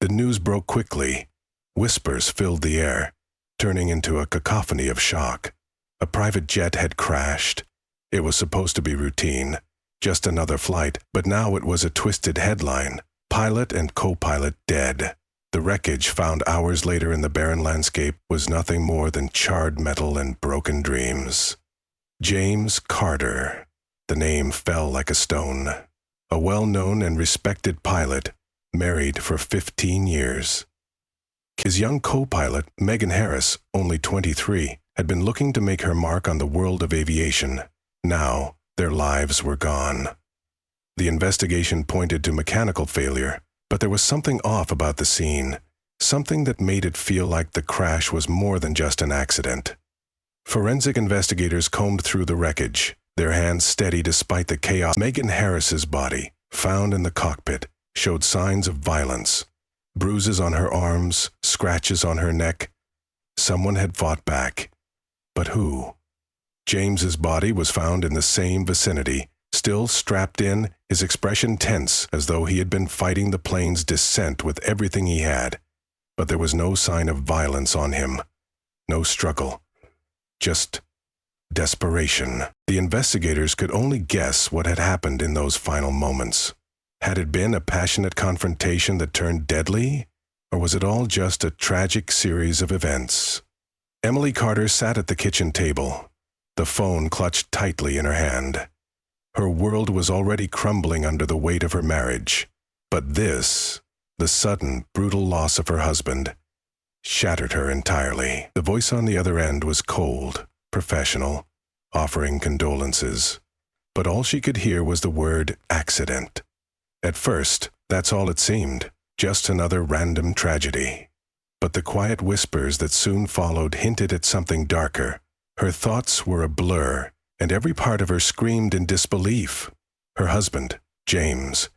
The news broke quickly. Whispers filled the air, turning into a cacophony of shock. A private jet had crashed. It was supposed to be routine, just another flight, but now it was a twisted headline. Pilot and co-pilot dead. The wreckage found hours later in the barren landscape was nothing more than charred metal and broken dreams. James Carter. The name fell like a stone. A well-known and respected pilot, married for 15 years. His young co-pilot, Megan Harris, only 23, had been looking to make her mark on the world of aviation. Now, their lives were gone. The investigation pointed to mechanical failure, but there was something off about the scene, something that made it feel like the crash was more than just an accident. Forensic investigators combed through the wreckage, their hands steady despite the chaos. Megan Harris's body, found in the cockpit, showed signs of violence. Bruises on her arms, scratches on her neck. Someone had fought back. But who? James's body was found in the same vicinity, still strapped in, his expression tense as though he had been fighting the plane's descent with everything he had. But there was no sign of violence on him. No struggle. Just desperation. The investigators could only guess what had happened in those final moments. Had it been a passionate confrontation that turned deadly? Or was it all just a tragic series of events? Emily Carter sat at the kitchen table, the phone clutched tightly in her hand. Her world was already crumbling under the weight of her marriage. But this, the sudden, brutal loss of her husband, shattered her entirely. The voice on the other end was cold, professional, offering condolences. But all she could hear was the word accident. At first, that's all it seemed, just another random tragedy. But the quiet whispers that soon followed hinted at something darker. Her thoughts were a blur, and every part of her screamed in disbelief. Her husband, James,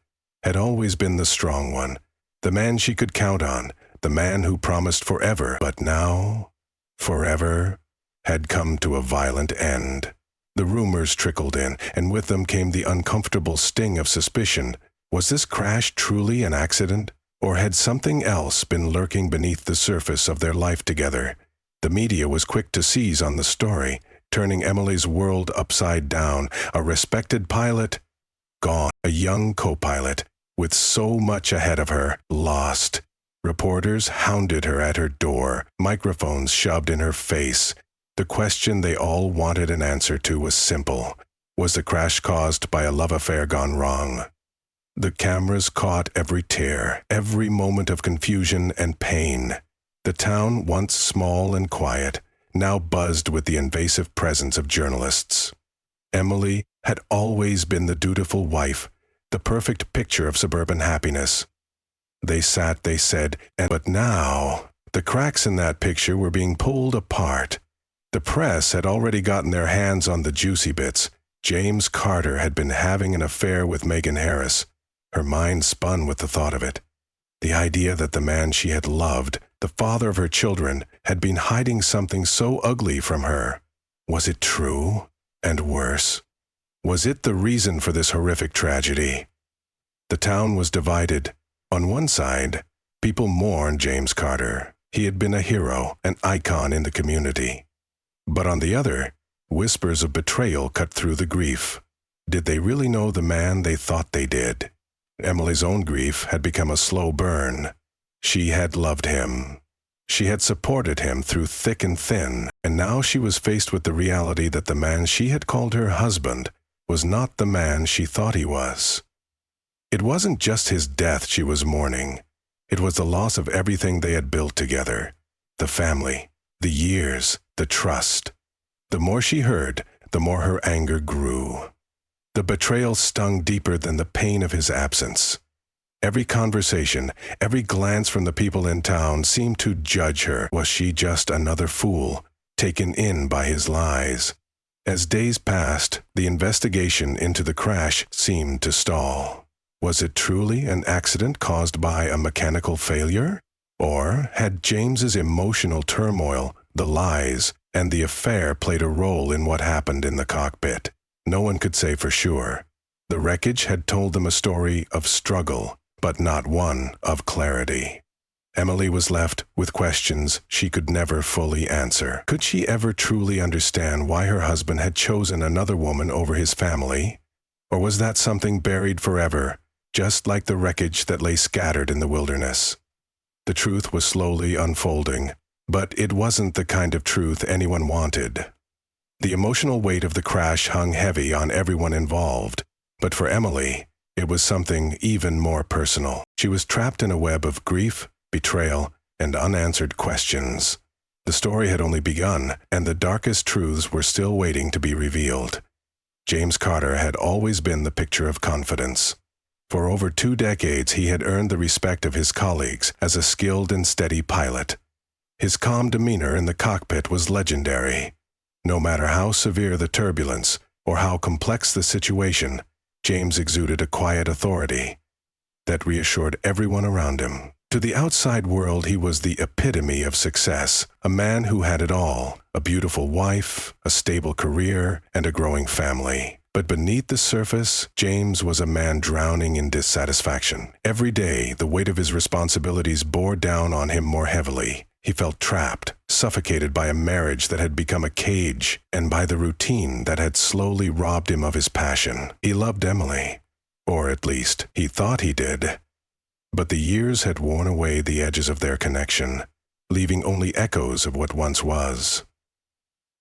had always been the strong one, the man she could count on, the man who promised forever, but now, forever, had come to a violent end. The rumors trickled in, and with them came the uncomfortable sting of suspicion. Was this crash truly an accident, or had something else been lurking beneath the surface of their life together? The media was quick to seize on the story, turning Emily's world upside down. A respected pilot, gone. A young co-pilot, with so much ahead of her, lost. Reporters hounded her at her door, microphones shoved in her face. The question they all wanted an answer to was simple. Was the crash caused by a love affair gone wrong? The cameras caught every tear, every moment of confusion and pain. The town, once small and quiet, now buzzed with the invasive presence of journalists. Emily had always been the dutiful wife, the perfect picture of suburban happiness. They sat, they said, but now, the cracks in that picture were being pulled apart. The press had already gotten their hands on the juicy bits. James Carter had been having an affair with Megan Harris. Her mind spun with the thought of it. The idea that the man she had loved, the father of her children, had been hiding something so ugly from her. Was it true? And worse? Was it the reason for this horrific tragedy? The town was divided. On one side, people mourned James Carter. He had been a hero, an icon in the community. But on the other, whispers of betrayal cut through the grief. Did they really know the man they thought they did? Emily's own grief had become a slow burn. She had loved him. She had supported him through thick and thin, and now she was faced with the reality that the man she had called her husband was not the man she thought he was. It wasn't just his death she was mourning. It was the loss of everything they had built together. The family, the years, the trust. The more she heard, the more her anger grew. The betrayal stung deeper than the pain of his absence. Every conversation, every glance from the people in town seemed to judge her. Was she just another fool, taken in by his lies? As days passed, the investigation into the crash seemed to stall. Was it truly an accident caused by a mechanical failure? Or had James's emotional turmoil, the lies, and the affair played a role in what happened in the cockpit? No one could say for sure. The wreckage had told them a story of struggle, but not one of clarity. Emily was left with questions she could never fully answer. Could she ever truly understand why her husband had chosen another woman over his family? Or was that something buried forever, just like the wreckage that lay scattered in the wilderness? The truth was slowly unfolding, but it wasn't the kind of truth anyone wanted. The emotional weight of the crash hung heavy on everyone involved, but for Emily, it was something even more personal. She was trapped in a web of grief, betrayal, and unanswered questions. The story had only begun, and the darkest truths were still waiting to be revealed. James Carter had always been the picture of confidence. For over 2 decades, he had earned the respect of his colleagues as a skilled and steady pilot. His calm demeanor in the cockpit was legendary. No matter how severe the turbulence or how complex the situation, James exuded a quiet authority that reassured everyone around him. To the outside world, he was the epitome of success, a man who had it all: a beautiful wife, a stable career, and a growing family. But beneath the surface, James was a man drowning in dissatisfaction. Every day, the weight of his responsibilities bore down on him more heavily. He felt trapped, suffocated by a marriage that had become a cage, and by the routine that had slowly robbed him of his passion. He loved Emily, or at least he thought he did. But the years had worn away the edges of their connection, leaving only echoes of what once was.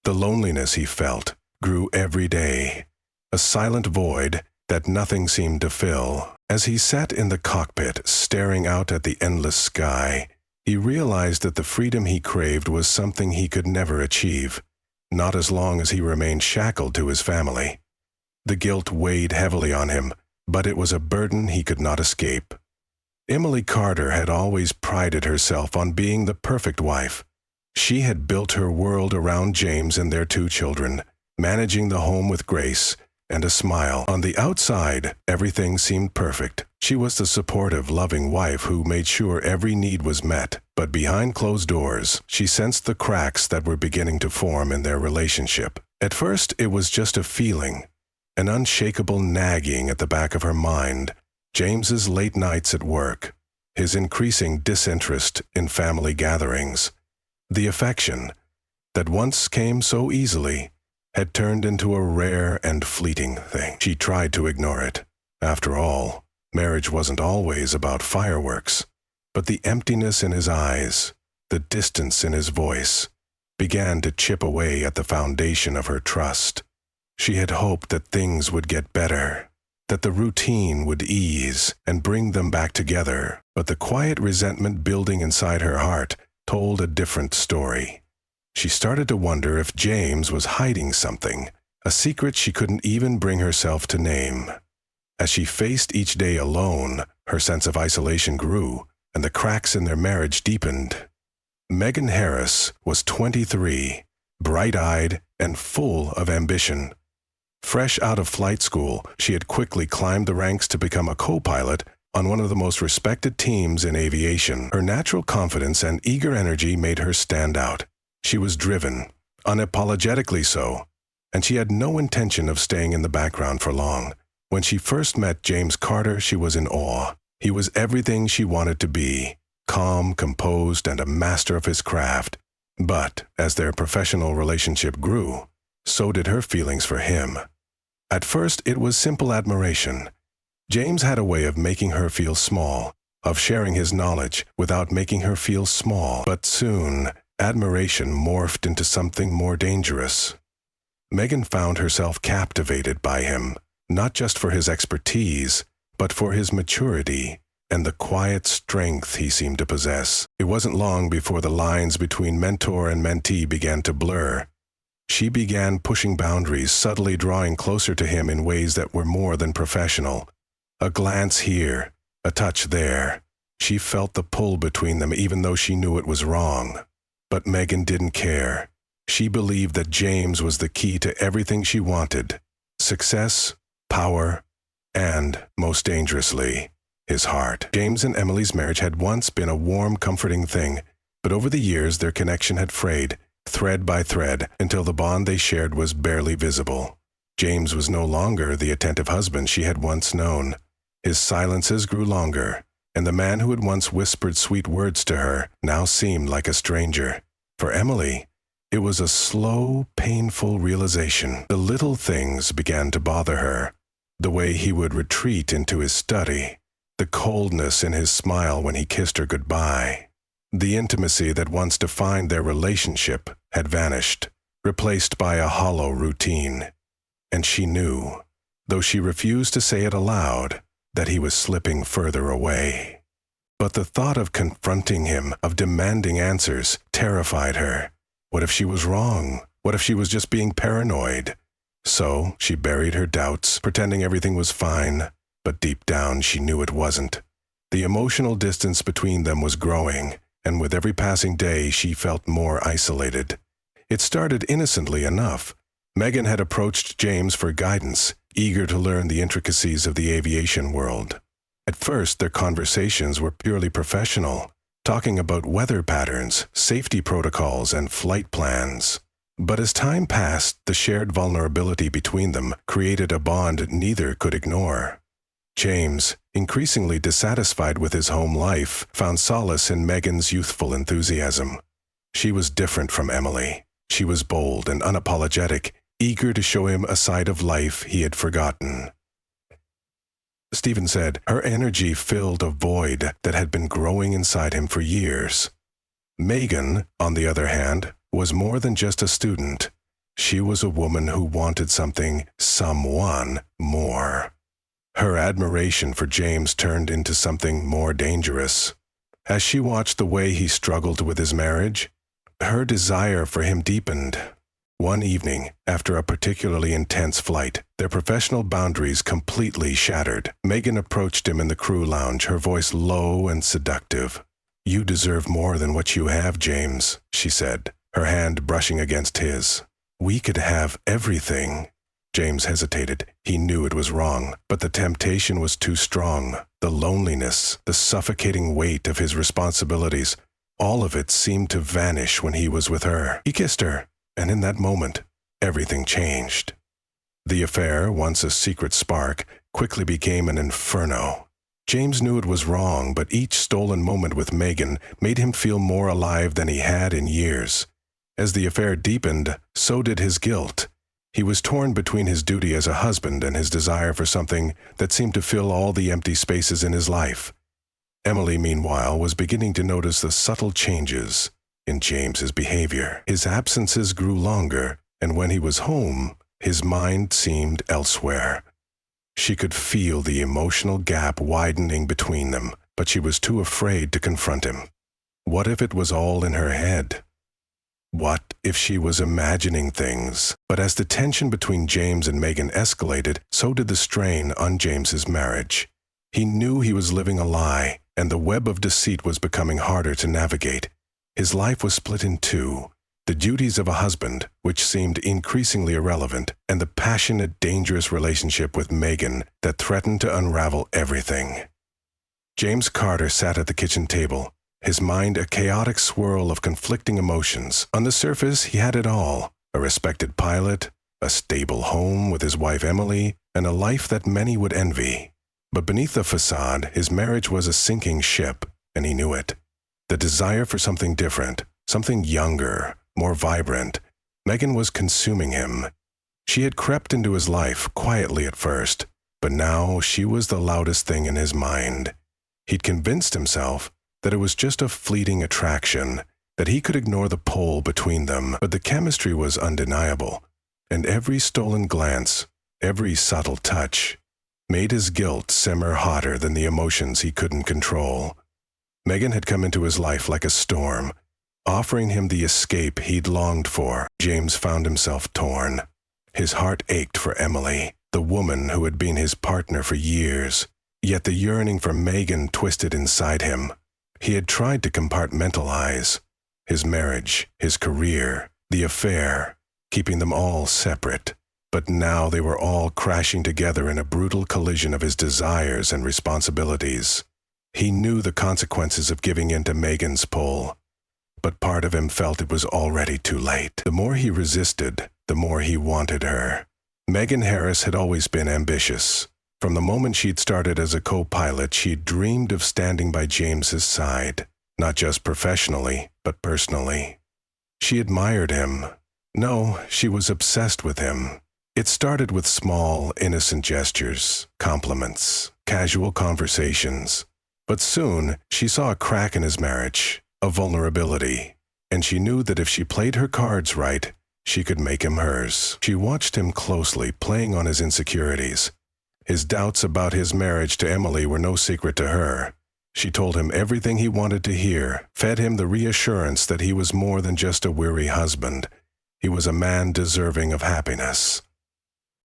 The loneliness he felt grew every day, a silent void that nothing seemed to fill. As he sat in the cockpit, staring out at the endless sky, he realized that the freedom he craved was something he could never achieve, not as long as he remained shackled to his family. The guilt weighed heavily on him, but it was a burden he could not escape. Emily Carter had always prided herself on being the perfect wife. She had built her world around James and their 2 children, managing the home with grace and a smile. On the outside, everything seemed perfect. She was the supportive, loving wife who made sure every need was met. But behind closed doors, she sensed the cracks that were beginning to form in their relationship. At first, it was just a feeling, an unshakable nagging at the back of her mind. James's late nights at work, his increasing disinterest in family gatherings, the affection that once came so easily had turned into a rare and fleeting thing. She tried to ignore it. After all, marriage wasn't always about fireworks, but the emptiness in his eyes, the distance in his voice, began to chip away at the foundation of her trust. She had hoped that things would get better, that the routine would ease and bring them back together, but the quiet resentment building inside her heart told a different story. She started to wonder if James was hiding something, a secret she couldn't even bring herself to name. As she faced each day alone, her sense of isolation grew, and the cracks in their marriage deepened. Megan Harris was 23, bright-eyed and full of ambition. Fresh out of flight school, she had quickly climbed the ranks to become a co-pilot on one of the most respected teams in aviation. Her natural confidence and eager energy made her stand out. She was driven, unapologetically so, and she had no intention of staying in the background for long. When she first met James Carter, she was in awe. He was everything she wanted to be, calm, composed, and a master of his craft. But as their professional relationship grew, so did her feelings for him. At first, it was simple admiration. James had a way of making her feel small, of sharing his knowledge without making her feel small. But soon, admiration morphed into something more dangerous. Megan found herself captivated by him, not just for his expertise, but for his maturity and the quiet strength he seemed to possess. It wasn't long before the lines between mentor and mentee began to blur. She began pushing boundaries, subtly drawing closer to him in ways that were more than professional. A glance here, a touch there. She felt the pull between them even though she knew it was wrong. But Megan didn't care. She believed that James was the key to everything she wanted: success, power, and, most dangerously, his heart. James and Emily's marriage had once been a warm, comforting thing, but over the years their connection had frayed, thread by thread, until the bond they shared was barely visible. James was no longer the attentive husband she had once known. His silences grew longer, and the man who had once whispered sweet words to her now seemed like a stranger. For Emily, it was a slow, painful realization. The little things began to bother her. The way he would retreat into his study, the coldness in his smile when he kissed her goodbye. The intimacy that once defined their relationship had vanished, replaced by a hollow routine. And she knew, though she refused to say it aloud, that he was slipping further away. But the thought of confronting him, of demanding answers, terrified her. What if she was wrong? What if she was just being paranoid? So she buried her doubts, pretending everything was fine, but deep down she knew it wasn't. The emotional distance between them was growing, and with every passing day she felt more isolated. It started innocently enough. Megan had approached James for guidance, eager to learn the intricacies of the aviation world. At first, their conversations were purely professional, talking about weather patterns, safety protocols, and flight plans. But as time passed, the shared vulnerability between them created a bond neither could ignore. James, increasingly dissatisfied with his home life, found solace in Megan's youthful enthusiasm. She was different from Emily. She was bold and unapologetic, eager to show him a side of life he had forgotten. Stephen said her energy filled a void that had been growing inside him for years. Megan, on the other hand, was more than just a student. She was a woman who wanted someone more. Her admiration for James turned into something more dangerous. As she watched the way he struggled with his marriage, her desire for him deepened. One evening, after a particularly intense flight, their professional boundaries completely shattered. Megan approached him in the crew lounge, her voice low and seductive. "You deserve more than what you have, James," she said, her hand brushing against his. "We could have everything." James hesitated. He knew it was wrong, but the temptation was too strong. The loneliness, the suffocating weight of his responsibilities, all of it seemed to vanish when he was with her. He kissed her, and in that moment, everything changed. The affair, once a secret spark, quickly became an inferno. James knew it was wrong, but each stolen moment with Megan made him feel more alive than he had in years. As the affair deepened, so did his guilt. He was torn between his duty as a husband and his desire for something that seemed to fill all the empty spaces in his life. Emily, meanwhile, was beginning to notice the subtle changes in James's behavior. His absences grew longer, and when he was home, his mind seemed elsewhere. She could feel the emotional gap widening between them, but she was too afraid to confront him. What if it was all in her head? What if she was imagining things? But as the tension between James and Megan escalated, so did the strain on James's marriage. He knew he was living a lie, and the web of deceit was becoming harder to navigate. His life was split in two: the duties of a husband, which seemed increasingly irrelevant, and the passionate, dangerous relationship with Megan that threatened to unravel everything. James Carter sat at the kitchen table, his mind a chaotic swirl of conflicting emotions. On the surface, he had it all: a respected pilot, a stable home with his wife Emily, and a life that many would envy. But beneath the facade, his marriage was a sinking ship, and he knew it. The desire for something different, something younger, more vibrant, Megan was consuming him. She had crept into his life quietly at first, but now she was the loudest thing in his mind. He'd convinced himself that it was just a fleeting attraction, that he could ignore the pull between them, but the chemistry was undeniable, and every stolen glance, every subtle touch, made his guilt simmer hotter than the emotions he couldn't control. Megan had come into his life like a storm, offering him the escape he'd longed for. James found himself torn. His heart ached for Emily, the woman who had been his partner for years, yet the yearning for Megan twisted inside him. He had tried to compartmentalize his marriage, his career, the affair, keeping them all separate. But now they were all crashing together in a brutal collision of his desires and responsibilities. He knew the consequences of giving in to Megan's pull, but part of him felt it was already too late. The more he resisted, the more he wanted her. Megan Harris had always been ambitious. From the moment she'd started as a co-pilot, she'd dreamed of standing by James's side, not just professionally, but personally. She admired him. No, she was obsessed with him. It started with small, innocent gestures, compliments, casual conversations. But soon, she saw a crack in his marriage, a vulnerability, and she knew that if she played her cards right, she could make him hers. She watched him closely, playing on his insecurities. His doubts about his marriage to Emily were no secret to her. She told him everything he wanted to hear, fed him the reassurance that he was more than just a weary husband. He was a man deserving of happiness.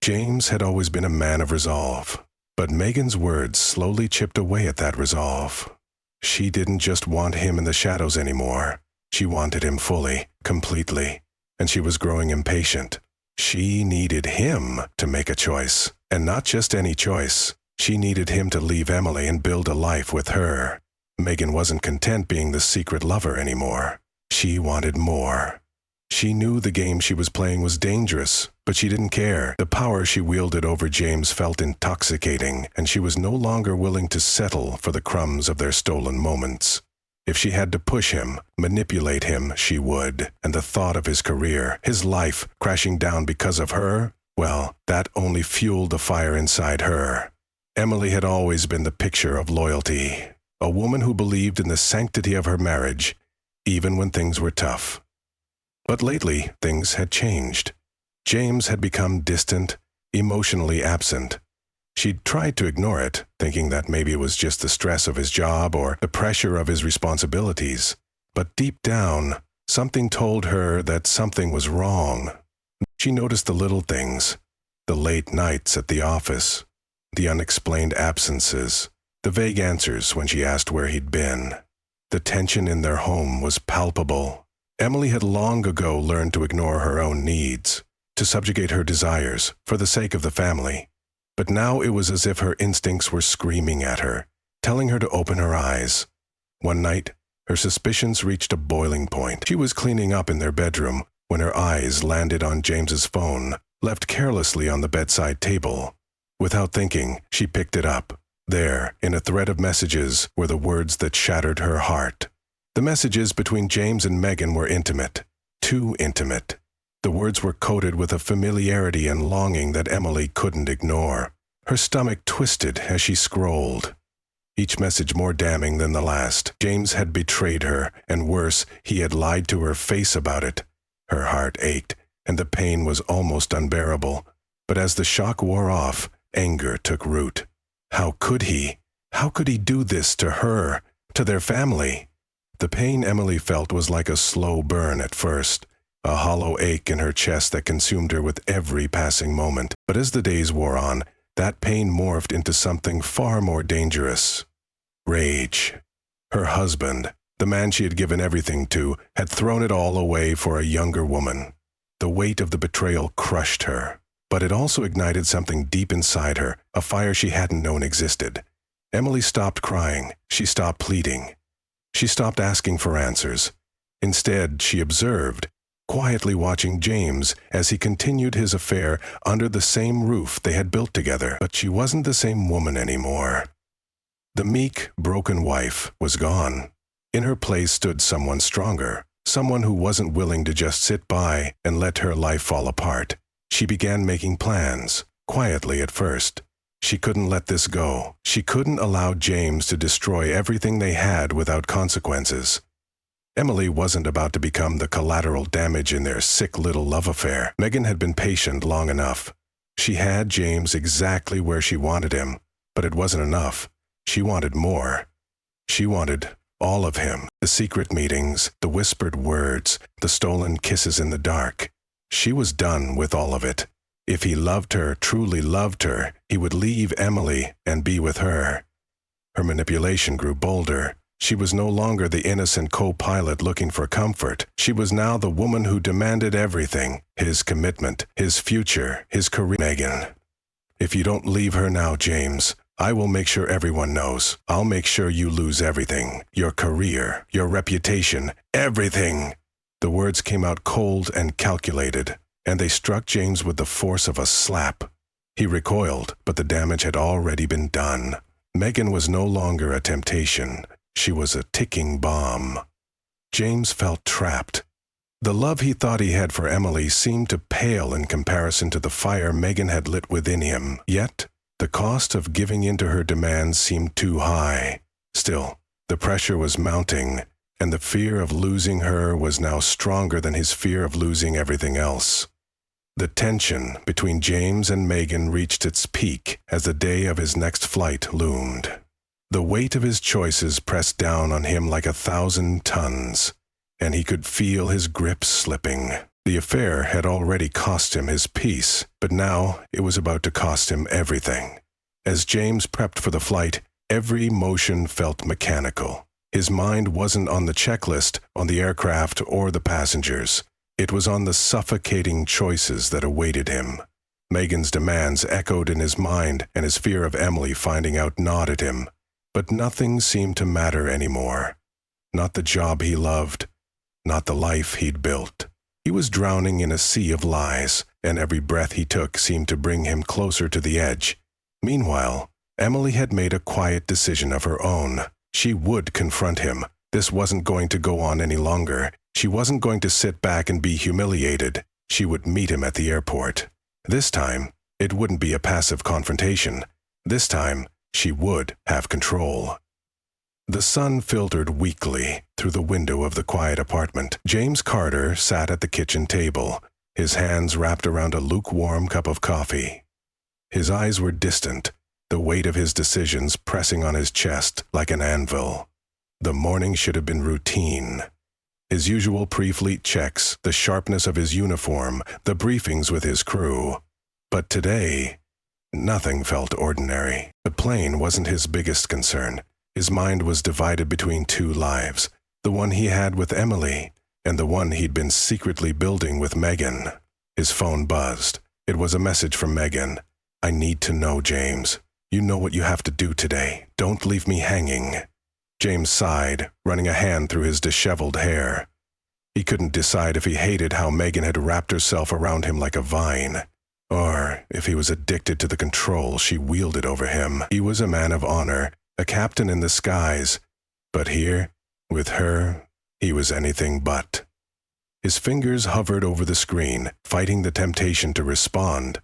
James had always been a man of resolve, but Megan's words slowly chipped away at that resolve. She didn't just want him in the shadows anymore. She wanted him fully, completely, and she was growing impatient. She needed him to make a choice, and not just any choice. She needed him to leave Emily and build a life with her. Megan wasn't content being the secret lover anymore. She wanted more. She knew the game she was playing was dangerous, but she didn't care. The power she wielded over James felt intoxicating, and she was no longer willing to settle for the crumbs of their stolen moments. If she had to push him, manipulate him, she would. And the thought of his career, his life, crashing down because of her, well, that only fueled the fire inside her. Emily had always been the picture of loyalty, a woman who believed in the sanctity of her marriage, even when things were tough. But lately, things had changed. James had become distant, emotionally absent. She'd tried to ignore it, thinking that maybe it was just the stress of his job or the pressure of his responsibilities. But deep down, something told her that something was wrong. She noticed the little things, the late nights at the office, the unexplained absences, the vague answers when she asked where he'd been. The tension in their home was palpable. Emily had long ago learned to ignore her own needs, to subjugate her desires for the sake of the family. But now it was as if her instincts were screaming at her, telling her to open her eyes. One night, her suspicions reached a boiling point. She was cleaning up in their bedroom when her eyes landed on James's phone, left carelessly on the bedside table. Without thinking, she picked it up. There, in a thread of messages, were the words that shattered her heart. The messages between James and Megan were intimate, too intimate. The words were coated with a familiarity and longing that Emily couldn't ignore. Her stomach twisted as she scrolled. Each message more damning than the last. James had betrayed her, and worse, he had lied to her face about it. Her heart ached, and the pain was almost unbearable. But as the shock wore off, anger took root. How could he? How could he do this to her, to their family? The pain Emily felt was like a slow burn at first, a hollow ache in her chest that consumed her with every passing moment. But as the days wore on, that pain morphed into something far more dangerous. Rage. Her husband, the man she had given everything to, had thrown it all away for a younger woman. The weight of the betrayal crushed her, but it also ignited something deep inside her, a fire she hadn't known existed. Emily stopped crying. She stopped pleading. She stopped asking for answers. Instead, she observed, quietly watching James as he continued his affair under the same roof they had built together. But she wasn't the same woman anymore. The meek, broken wife was gone. In her place stood someone stronger, someone who wasn't willing to just sit by and let her life fall apart. She began making plans, quietly at first. She couldn't let this go. She couldn't allow James to destroy everything they had without consequences. Emily wasn't about to become the collateral damage in their sick little love affair. Megan had been patient long enough. She had James exactly where she wanted him, but it wasn't enough. She wanted more. She wanted all of him. The secret meetings, the whispered words, the stolen kisses in the dark. She was done with all of it. If he loved her, truly loved her, he would leave Emily and be with her. Her manipulation grew bolder. She was no longer the innocent co-pilot looking for comfort. She was now the woman who demanded everything, his commitment, his future, his career. Megan, if you don't leave her now, James, I will make sure everyone knows. I'll make sure you lose everything, your career, your reputation, everything. The words came out cold and calculated, and they struck James with the force of a slap. He recoiled, but the damage had already been done. Megan was no longer a temptation. She was a ticking bomb. James felt trapped. The love he thought he had for Emily seemed to pale in comparison to the fire Megan had lit within him. Yet, the cost of giving in to her demands seemed too high. Still, the pressure was mounting, and the fear of losing her was now stronger than his fear of losing everything else. The tension between James and Megan reached its peak as the day of his next flight loomed. The weight of his choices pressed down on him like 1,000 tons, and he could feel his grip slipping. The affair had already cost him his peace, but now it was about to cost him everything. As James prepped for the flight, every motion felt mechanical. His mind wasn't on the checklist, on the aircraft, or the passengers. It was on the suffocating choices that awaited him. Megan's demands echoed in his mind, and his fear of Emily finding out gnawed at him. But nothing seemed to matter anymore. Not the job he loved, not the life he'd built. He was drowning in a sea of lies, and every breath he took seemed to bring him closer to the edge. Meanwhile, Emily had made a quiet decision of her own. She would confront him. This wasn't going to go on any longer. She wasn't going to sit back and be humiliated. She would meet him at the airport. This time, it wouldn't be a passive confrontation. This time, she would have control. The sun filtered weakly through the window of the quiet apartment. James Carter sat at the kitchen table, his hands wrapped around a lukewarm cup of coffee. His eyes were distant, the weight of his decisions pressing on his chest like an anvil. The morning should have been routine. His usual pre-fleet checks, the sharpness of his uniform, the briefings with his crew. But today, nothing felt ordinary. The plane wasn't his biggest concern. His mind was divided between two lives, the one he had with Emily and the one he'd been secretly building with Megan. His phone buzzed. It was a message from Megan. "I need to know, James. You know what you have to do today. Don't leave me hanging." James sighed, running a hand through his disheveled hair. He couldn't decide if he hated how Megan had wrapped herself around him like a vine, or if he was addicted to the control she wielded over him. He was a man of honor, a captain in the skies, but here, with her, he was anything but. His fingers hovered over the screen, fighting the temptation to respond.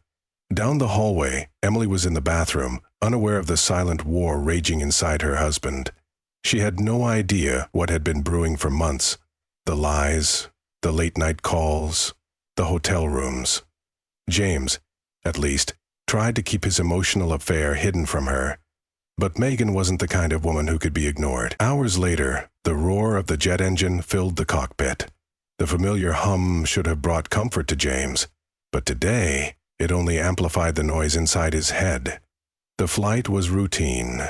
Down the hallway, Emily was in the bathroom, unaware of the silent war raging inside her husband. She had no idea what had been brewing for months. The lies, the late-night calls, the hotel rooms. James, at least, tried to keep his emotional affair hidden from her. But Megan wasn't the kind of woman who could be ignored. Hours later, the roar of the jet engine filled the cockpit. The familiar hum should have brought comfort to James, but today it only amplified the noise inside his head. The flight was routine,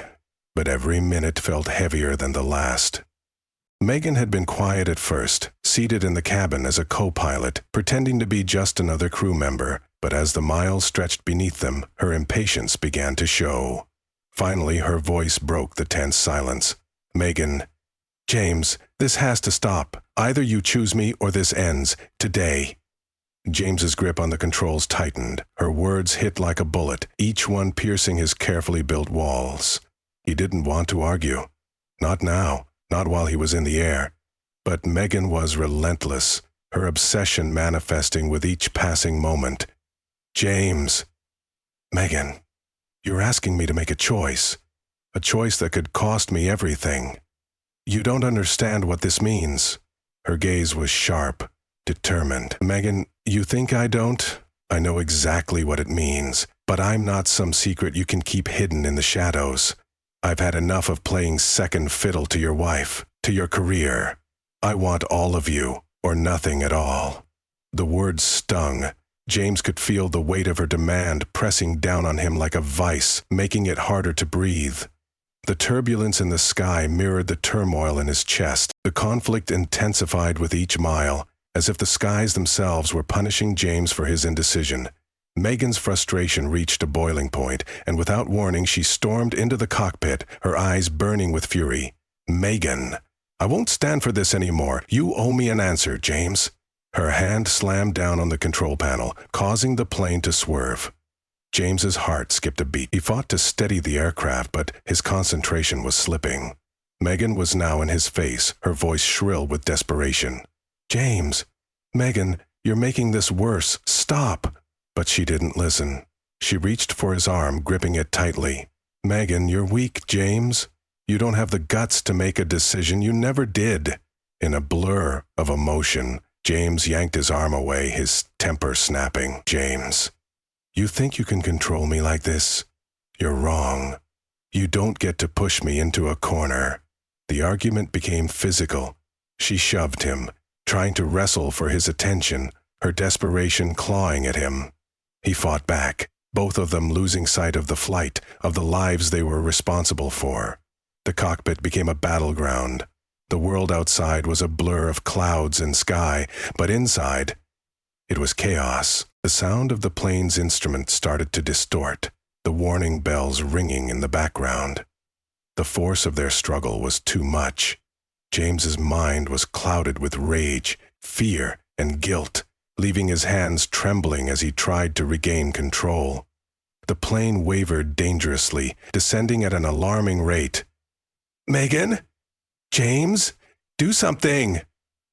but every minute felt heavier than the last. Megan had been quiet at first, seated in the cabin as a co-pilot, pretending to be just another crew member, but as the miles stretched beneath them, her impatience began to show. Finally, her voice broke the tense silence. "Megan, James, this has to stop. Either you choose me or this ends. Today." James's grip on the controls tightened. Her words hit like a bullet, each one piercing his carefully built walls. He didn't want to argue. Not now, not while he was in the air. But Megan was relentless, her obsession manifesting with each passing moment. "James." "Megan, you're asking me to make a choice that could cost me everything. You don't understand what this means." Her gaze was sharp, determined. "Megan, you think I don't? I know exactly what it means, but I'm not some secret you can keep hidden in the shadows. I've had enough of playing second fiddle to your wife, to your career. I want all of you, or nothing at all." The words stung. James could feel the weight of her demand pressing down on him like a vice, making it harder to breathe. The turbulence in the sky mirrored the turmoil in his chest. The conflict intensified with each mile, as if the skies themselves were punishing James for his indecision. Megan's frustration reached a boiling point, and without warning she stormed into the cockpit, her eyes burning with fury. "Megan, I won't stand for this anymore. You owe me an answer, James." Her hand slammed down on the control panel, causing the plane to swerve. James's heart skipped a beat. He fought to steady the aircraft, but his concentration was slipping. Megan was now in his face, her voice shrill with desperation. "James! Megan, you're making this worse. Stop!" But she didn't listen. She reached for his arm, gripping it tightly. "Megan, you're weak, James. You don't have the guts to make a decision. You never did." In a blur of emotion, James yanked his arm away, his temper snapping. "James, you think you can control me like this? You're wrong. You don't get to push me into a corner." The argument became physical. She shoved him, trying to wrestle for his attention, her desperation clawing at him. He fought back, both of them losing sight of the flight, of the lives they were responsible for. The cockpit became a battleground. The world outside was a blur of clouds and sky, but inside, it was chaos. The sound of the plane's instruments started to distort, the warning bells ringing in the background. The force of their struggle was too much. James's mind was clouded with rage, fear, and guilt, leaving his hands trembling as he tried to regain control. The plane wavered dangerously, descending at an alarming rate. "Megan? James? Do something!"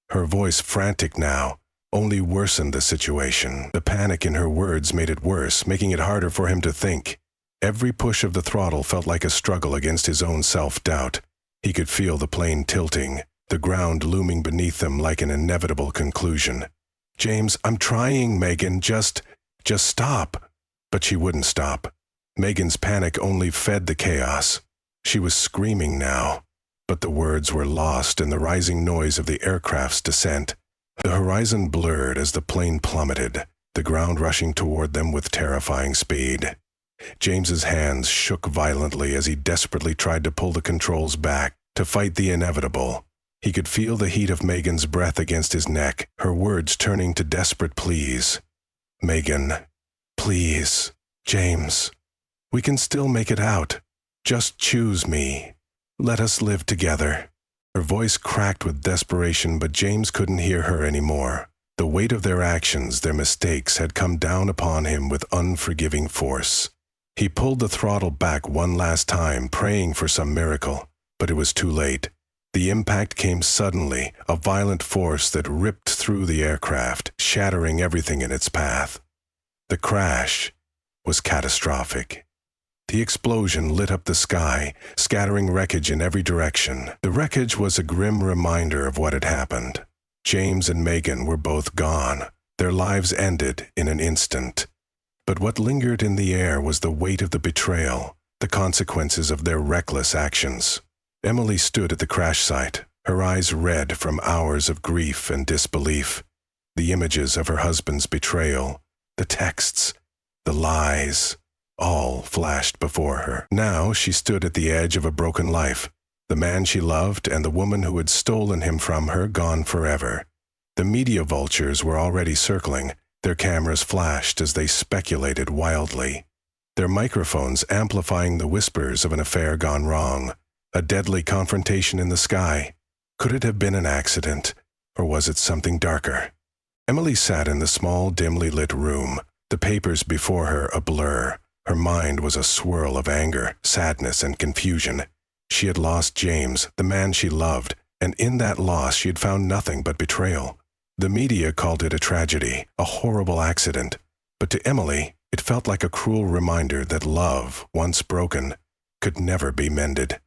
Her voice, frantic now, only worsened the situation. The panic in her words made it worse, making it harder for him to think. Every push of the throttle felt like a struggle against his own self-doubt. He could feel the plane tilting, the ground looming beneath them like an inevitable conclusion. "James, I'm trying, Megan, just stop." But she wouldn't stop. Megan's panic only fed the chaos. She was screaming now, but the words were lost in the rising noise of the aircraft's descent. The horizon blurred as the plane plummeted, the ground rushing toward them with terrifying speed. James's hands shook violently as he desperately tried to pull the controls back, to fight the inevitable. He could feel the heat of Megan's breath against his neck, her words turning to desperate pleas. "Megan, please. James, we can still make it out. Just choose me. Let us live together." Her voice cracked with desperation, but James couldn't hear her anymore. The weight of their actions, their mistakes, had come down upon him with unforgiving force. He pulled the throttle back one last time, praying for some miracle, but it was too late. The impact came suddenly, a violent force that ripped through the aircraft, shattering everything in its path. The crash was catastrophic. The explosion lit up the sky, scattering wreckage in every direction. The wreckage was a grim reminder of what had happened. James and Megan were both gone, their lives ended in an instant. But what lingered in the air was the weight of the betrayal, the consequences of their reckless actions. Emily stood at the crash site, her eyes red from hours of grief and disbelief. The images of her husband's betrayal, the texts, the lies, all flashed before her. Now she stood at the edge of a broken life, the man she loved and the woman who had stolen him from her gone forever. The media vultures were already circling. Their cameras flashed as they speculated wildly, their microphones amplifying the whispers of an affair gone wrong, a deadly confrontation in the sky. Could it have been an accident, or was it something darker? Emily sat in the small, dimly lit room, the papers before her a blur. Her mind was a swirl of anger, sadness, and confusion. She had lost James, the man she loved, and in that loss she had found nothing but betrayal. The media called it a tragedy, a horrible accident, but to Emily, it felt like a cruel reminder that love, once broken, could never be mended.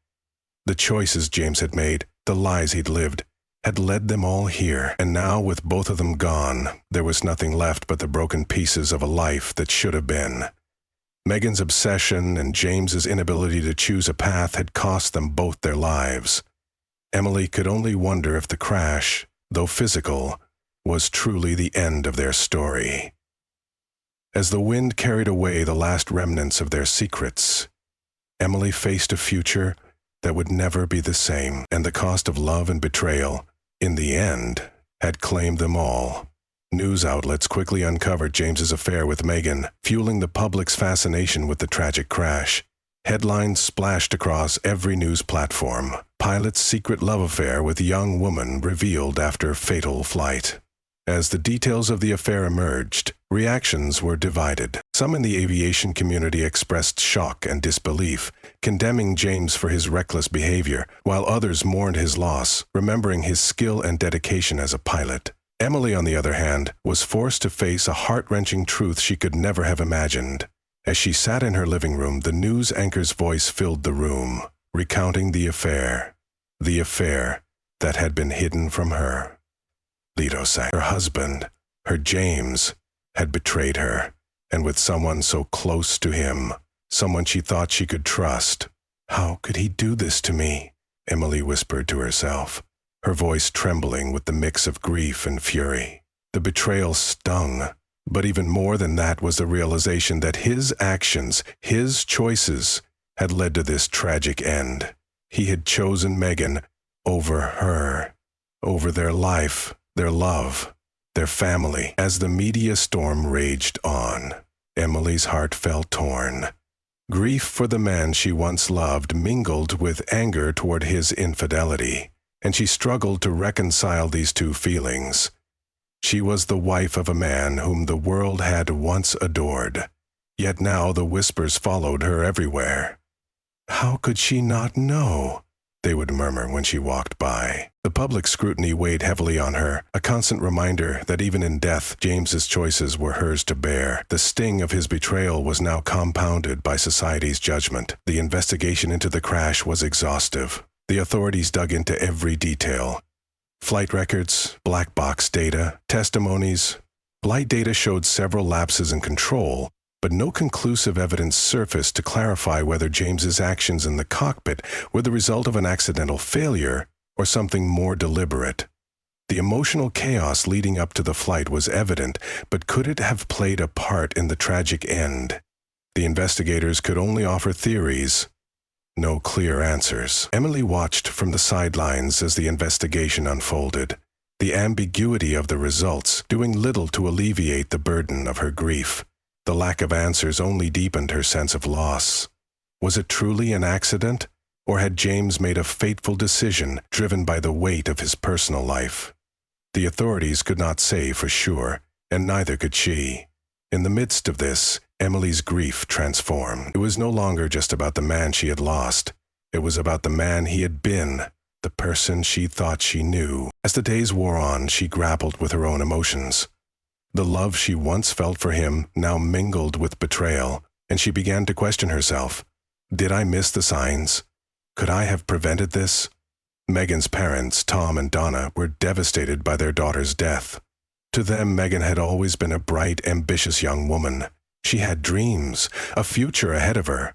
The choices James had made, the lies he'd lived, had led them all here, and now with both of them gone, there was nothing left but the broken pieces of a life that should have been. Megan's obsession and James's inability to choose a path had cost them both their lives. Emily could only wonder if the crash, though physical, was truly the end of their story. As the wind carried away the last remnants of their secrets, Emily faced a future that would never be the same, and the cost of love and betrayal, in the end, had claimed them all. News outlets quickly uncovered James's affair with Megan, fueling the public's fascination with the tragic crash. Headlines splashed across every news platform. Pilot's secret love affair with young woman revealed after fatal flight. As the details of the affair emerged, reactions were divided. Some in the aviation community expressed shock and disbelief, condemning James for his reckless behavior, while others mourned his loss, remembering his skill and dedication as a pilot. Emily, on the other hand, was forced to face a heart-wrenching truth she could never have imagined. As she sat in her living room, the news anchor's voice filled the room, recounting the affair that had been hidden from her. Leto sang. Her husband, her James, had betrayed her, and with someone so close to him, someone she thought she could trust. "How could he do this to me?" Emily whispered to herself, her voice trembling with the mix of grief and fury. The betrayal stung, but even more than that was the realization that his actions, his choices, had led to this tragic end. He had chosen Megan over her, over their life, their love, their family. As the media storm raged on, Emily's heart felt torn. Grief for the man she once loved mingled with anger toward his infidelity, and she struggled to reconcile these two feelings. She was the wife of a man whom the world had once adored, yet now the whispers followed her everywhere. "How could she not know?" they would murmur when she walked by. The public scrutiny weighed heavily on her, a constant reminder that even in death, James's choices were hers to bear. The sting of his betrayal was now compounded by society's judgment. The investigation into the crash was exhaustive. The authorities dug into every detail. Flight records, black box data, testimonies. Flight data showed several lapses in control, but no conclusive evidence surfaced to clarify whether James's actions in the cockpit were the result of an accidental failure or something more deliberate. The emotional chaos leading up to the flight was evident, but could it have played a part in the tragic end? The investigators could only offer theories, no clear answers. Emily watched from the sidelines as the investigation unfolded, the ambiguity of the results doing little to alleviate the burden of her grief. The lack of answers only deepened her sense of loss. Was it truly an accident, or had James made a fateful decision driven by the weight of his personal life? The authorities could not say for sure, and neither could she. In the midst of this, Emily's grief transformed. It was no longer just about the man she had lost. It was about the man he had been, the person she thought she knew. As the days wore on, she grappled with her own emotions. The love she once felt for him now mingled with betrayal, and she began to question herself. Did I miss the signs? Could I have prevented this? Megan's parents, Tom and Donna, were devastated by their daughter's death. To them, Megan had always been a bright, ambitious young woman. She had dreams, a future ahead of her.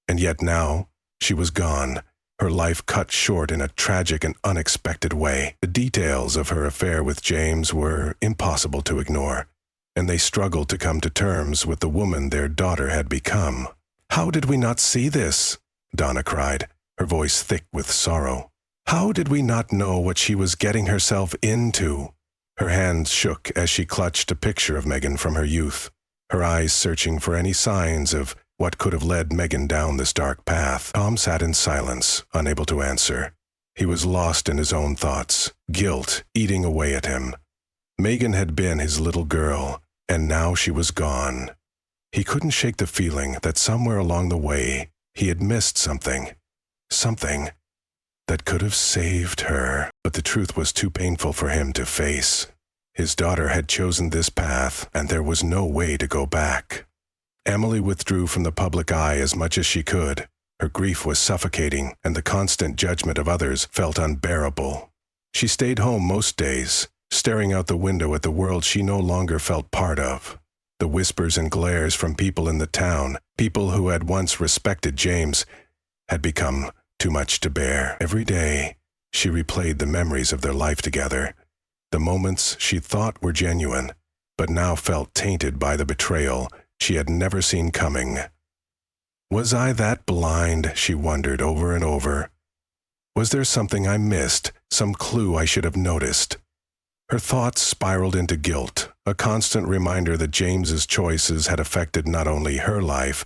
And yet now, she was gone, her life cut short in a tragic and unexpected way. The details of her affair with James were impossible to ignore, and they struggled to come to terms with the woman their daughter had become. "How did we not see this?" Donna cried, her voice thick with sorrow. "How did we not know what she was getting herself into?" Her hands shook as she clutched a picture of Megan from her youth, her eyes searching for any signs of what could have led Megan down this dark path. Tom sat in silence, unable to answer. He was lost in his own thoughts, guilt eating away at him. Megan had been his little girl, and now she was gone. He couldn't shake the feeling that somewhere along the way he had missed something that could have saved her. But the truth was too painful for him to face. His daughter had chosen this path, and there was no way to go back. Emily withdrew from the public eye as much as she could. Her grief was suffocating, and the constant judgment of others felt unbearable. She stayed home most days, staring out the window at the world she no longer felt part of. The whispers and glares from people in the town, people who had once respected James, had become too much to bear. Every day, she replayed the memories of their life together, the moments she thought were genuine, but now felt tainted by the betrayal she had never seen coming. Was I that blind, she wondered over and over. Was there something I missed, some clue I should have noticed? Her thoughts spiraled into guilt, a constant reminder that James's choices had affected not only her life,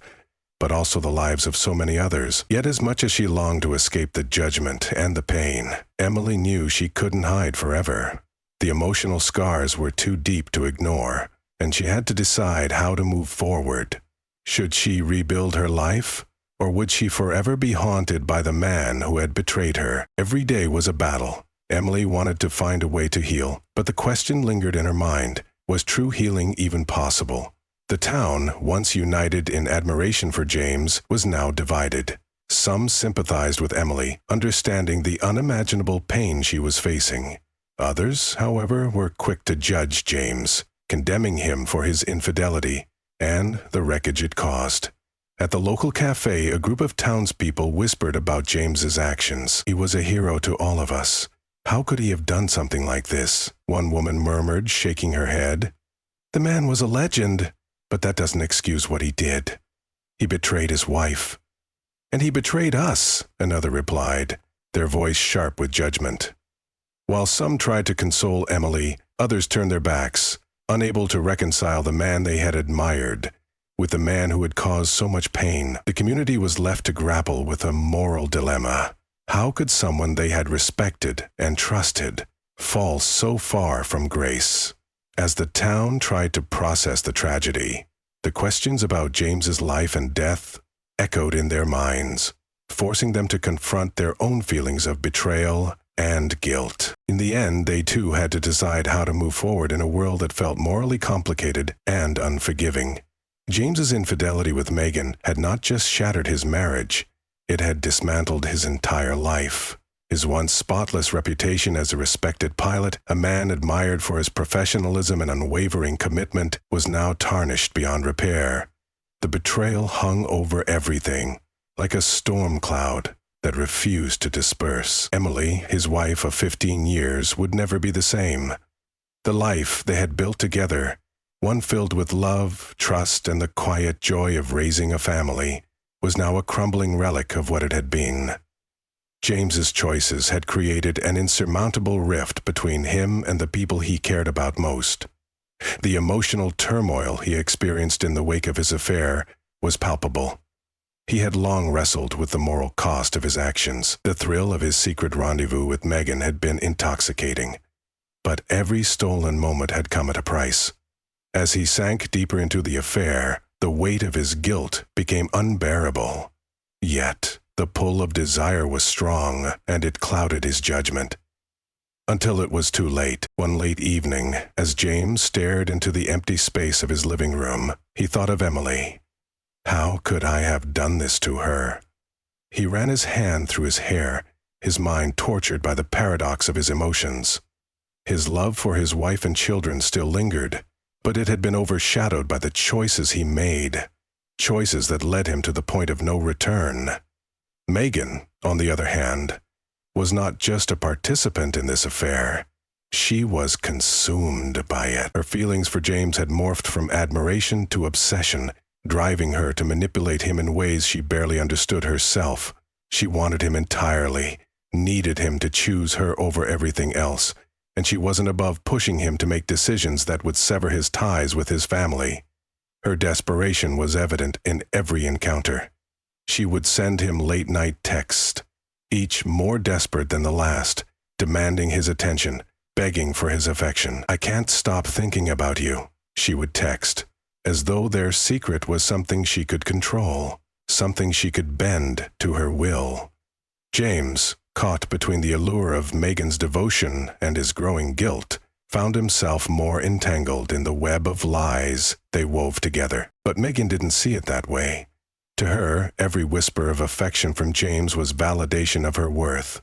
but also the lives of so many others. Yet as much as she longed to escape the judgment and the pain, Emily knew she couldn't hide forever. The emotional scars were too deep to ignore, and she had to decide how to move forward. Should she rebuild her life, or would she forever be haunted by the man who had betrayed her? Every day was a battle. Emily wanted to find a way to heal, but the question lingered in her mind: was true healing even possible? The town, once united in admiration for James, was now divided. Some sympathized with Emily, understanding the unimaginable pain she was facing. Others, however, were quick to judge James, condemning him for his infidelity and the wreckage it caused. At the local cafe, a group of townspeople whispered about James's actions. "He was a hero to all of us. How could he have done something like this?" one woman murmured, shaking her head. "The man was a legend, but that doesn't excuse what he did. He betrayed his wife." "And he betrayed us," another replied, their voice sharp with judgment. While some tried to console Emily, others turned their backs, unable to reconcile the man they had admired with the man who had caused so much pain. The community was left to grapple with a moral dilemma. How could someone they had respected and trusted fall so far from grace? As the town tried to process the tragedy, the questions about James's life and death echoed in their minds, forcing them to confront their own feelings of betrayal and guilt. In the end, they too had to decide how to move forward in a world that felt morally complicated and unforgiving. James's infidelity with Megan had not just shattered his marriage, it had dismantled his entire life. His once spotless reputation as a respected pilot, a man admired for his professionalism and unwavering commitment, was now tarnished beyond repair. The betrayal hung over everything, like a storm cloud that refused to disperse. Emily, his wife of 15 years, would never be the same. The life they had built together, one filled with love, trust, and the quiet joy of raising a family, was now a crumbling relic of what it had been. James's choices had created an insurmountable rift between him and the people he cared about most. The emotional turmoil he experienced in the wake of his affair was palpable. He had long wrestled with the moral cost of his actions. The thrill of his secret rendezvous with Megan had been intoxicating, but every stolen moment had come at a price. As he sank deeper into the affair, the weight of his guilt became unbearable. Yet, the pull of desire was strong, and it clouded his judgment. Until it was too late. One late evening, as James stared into the empty space of his living room, he thought of Emily. How could I have done this to her? He ran his hand through his hair, his mind tortured by the paradox of his emotions. His love for his wife and children still lingered, but it had been overshadowed by the choices he made, choices that led him to the point of no return. Megan, on the other hand, was not just a participant in this affair. She was consumed by it. Her feelings for James had morphed from admiration to obsession, driving her to manipulate him in ways she barely understood herself. She wanted him entirely, needed him to choose her over everything else, and she wasn't above pushing him to make decisions that would sever his ties with his family. Her desperation was evident in every encounter. She would send him late-night texts, each more desperate than the last, demanding his attention, begging for his affection. "I can't stop thinking about you," she would text, as though their secret was something she could control, something she could bend to her will. James, caught between the allure of Megan's devotion and his growing guilt, found himself more entangled in the web of lies they wove together. But Megan didn't see it that way. To her, every whisper of affection from James was validation of her worth.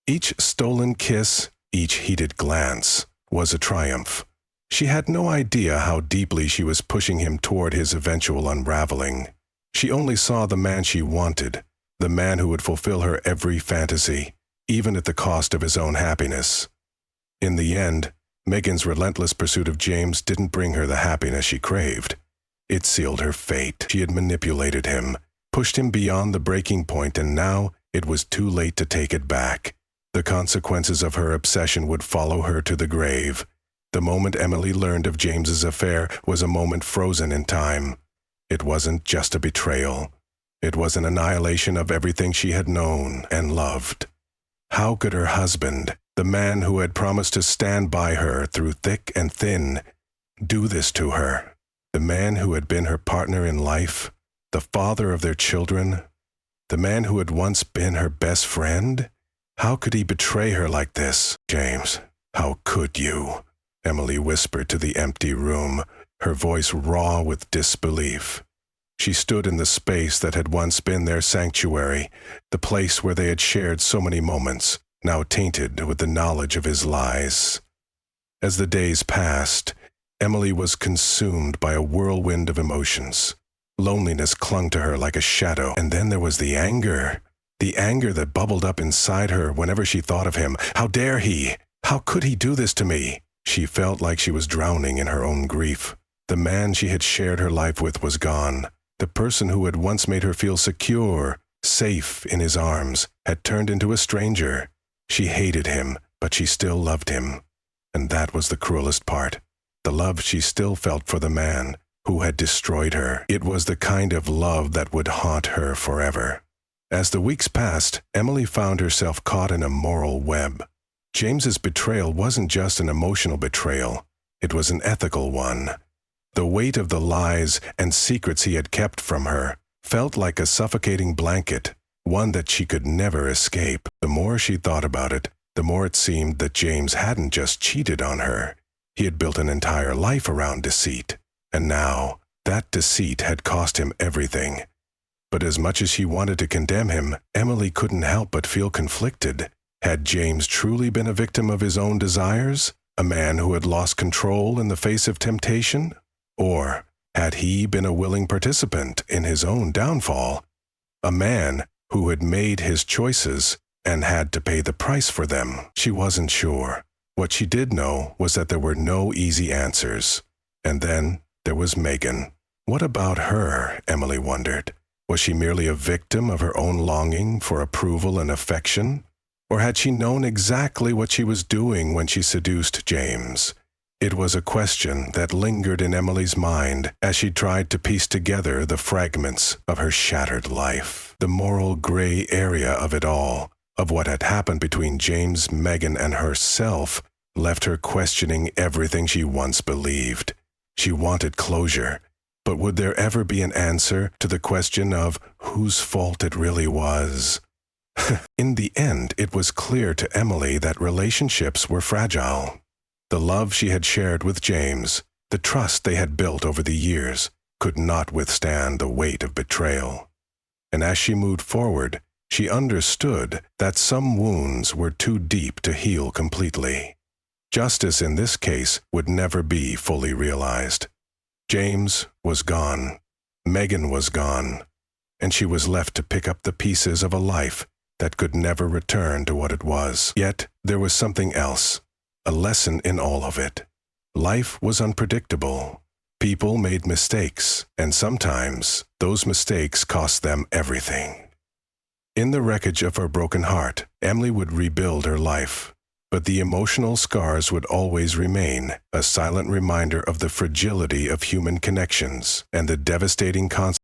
Each stolen kiss, each heated glance, was a triumph. She had no idea how deeply she was pushing him toward his eventual unraveling. She only saw the man she wanted, the man who would fulfill her every fantasy, even at the cost of his own happiness. In the end, Megan's relentless pursuit of James didn't bring her the happiness she craved. It sealed her fate. She had manipulated him, pushed him beyond the breaking point, and now it was too late to take it back. The consequences of her obsession would follow her to the grave. The moment Emily learned of James's affair was a moment frozen in time. It wasn't just a betrayal. It was an annihilation of everything she had known and loved. How could her husband, The man who had promised to stand by her through thick and thin, do this to her. The man who had been her partner in life, the father of their children, the man who had once been her best friend. How could he betray her like this? James, how could you? Emily whispered to the empty room, her voice raw with disbelief. She stood in the space that had once been their sanctuary, the place where they had shared so many moments, now tainted with the knowledge of his lies. As the days passed, Emily was consumed by a whirlwind of emotions. Loneliness clung to her like a shadow, and then there was the anger that bubbled up inside her whenever she thought of him. How dare he? How could he do this to me? She felt like she was drowning in her own grief. The man she had shared her life with was gone. The person who had once made her feel secure, safe in his arms, had turned into a stranger. She hated him, but she still loved him. And that was the cruelest part. The love she still felt for the man who had destroyed her. It was the kind of love that would haunt her forever. As the weeks passed, Emily found herself caught in a moral web. James's betrayal wasn't just an emotional betrayal. It was an ethical one. The weight of the lies and secrets he had kept from her felt like a suffocating blanket, one that she could never escape. The more she thought about it, the more it seemed that James hadn't just cheated on her. He had built an entire life around deceit. And now, that deceit had cost him everything. But as much as she wanted to condemn him, Emily couldn't help but feel conflicted. Had James truly been a victim of his own desires? A man who had lost control in the face of temptation? Or had he been a willing participant in his own downfall? A man who had made his choices and had to pay the price for them? She wasn't sure. What she did know was that there were no easy answers. And then there was Megan. What about her, Emily wondered? Was she merely a victim of her own longing for approval and affection? Or had she known exactly what she was doing when she seduced James? It was a question that lingered in Emily's mind as she tried to piece together the fragments of her shattered life. The moral gray area of it all, of what had happened between James, Megan, and herself, left her questioning everything she once believed. She wanted closure, but would there ever be an answer to the question of whose fault it really was? In the end, it was clear to Emily that relationships were fragile. The love she had shared with James, the trust they had built over the years, could not withstand the weight of betrayal. And as she moved forward, she understood that some wounds were too deep to heal completely. Justice in this case would never be fully realized. James was gone. Megan was gone. And she was left to pick up the pieces of a life that could never return to what it was. Yet there was something else, a lesson in all of it. Life was unpredictable. People made mistakes, and sometimes those mistakes cost them everything. In the wreckage of her broken heart, Emily would rebuild her life. But the emotional scars would always remain, a silent reminder of the fragility of human connections and the devastating consequences